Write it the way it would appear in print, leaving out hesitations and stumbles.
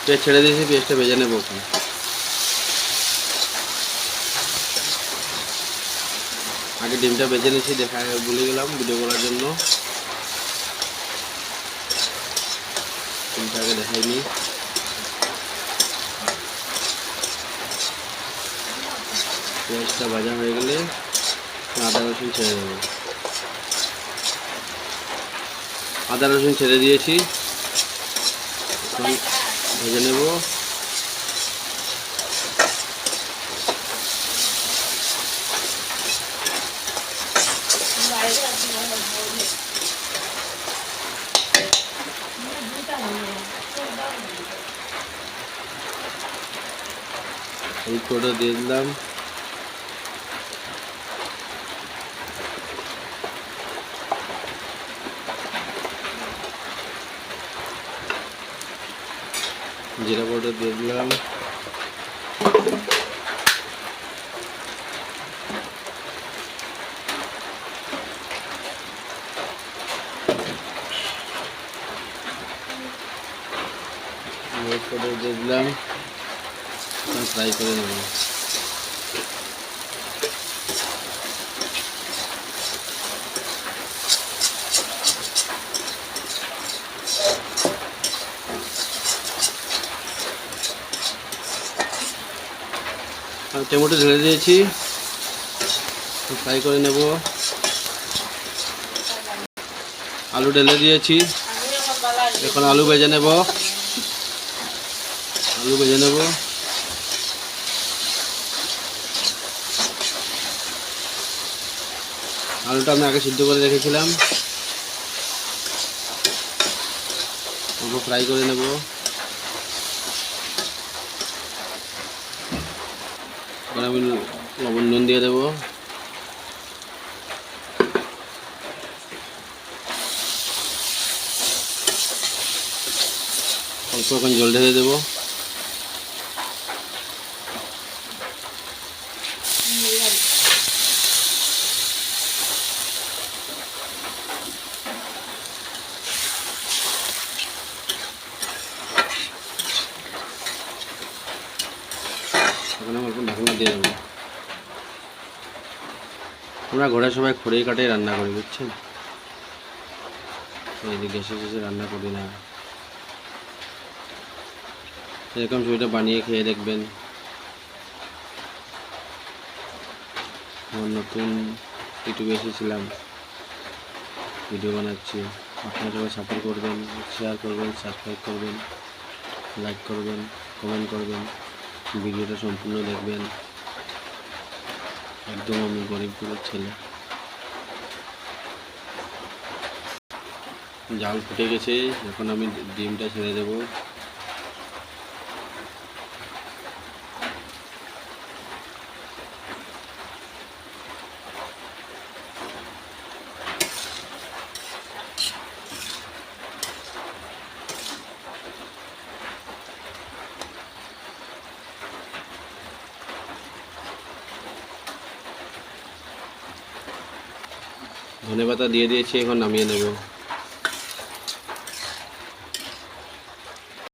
পেঁয়াজ ছেড়ে দিয়েছি, পেঁয়াজটা ভেজে নেবো। আগে ডিমটা ভেজে নিয়েছি, দেখা ভুলে গেলাম ভিডিও করার জন্য। ডিমটা আগে দেখাইনি। পেঁয়াজটা ভাজা হয়ে গেলে আদা রসুন ছেড়ে দেবো। আদা রসুন ছেড়ে দিয়েছি, এখন ভেজে নেব। হলুদ পাউডার দিয়ে দিলাম, জিরা পাউডার দিয়ে দিলাম, মরিচ পাউডার দিয়ে দিলাম। ফ্রাই করে নেব। টমেটো ঢেলে দিয়েছি, ফ্রাই করে নেব। আলু ঢেলে দিয়েছি, এখন আলু ভেজে নেব। আলুটা আমি আগে সিদ্ধ করে রেখেছিলাম, অল্প ফ্রাই করে নেব। এবার আমি লবণ নুন দিয়ে দেবো। অল্প এখন জল ঢেলে দেবো। এখন আমি অল্প ঢাকনা দিয়ে দেবো। আমরা ঘরে সবাই খড়েই কাটে রান্না করি, বুঝছেন? গ্যাসে রান্না করি না। এরকম ছবিটা বানিয়ে খেয়ে দেখবেন। আমার নতুন ইউটিউবে এসেছিলাম, ভিডিও বানাচ্ছি। আপনারা সবাই সাপোর্ট করবেন, শেয়ার করবেন, সাবস্ক্রাইব করবেন, লাইক করবেন, কমেন্ট করবেন, ভিডিওটা সম্পূর্ণ দেখবেন। একদম আমি গরিবপুরের ছেলে। জাল ফুটে গেছে, এখন আমি ডিমটা ছেড়ে দেবো। ধনেপাতা দিয়ে দিয়েছি, এখন নামিয়ে নেব।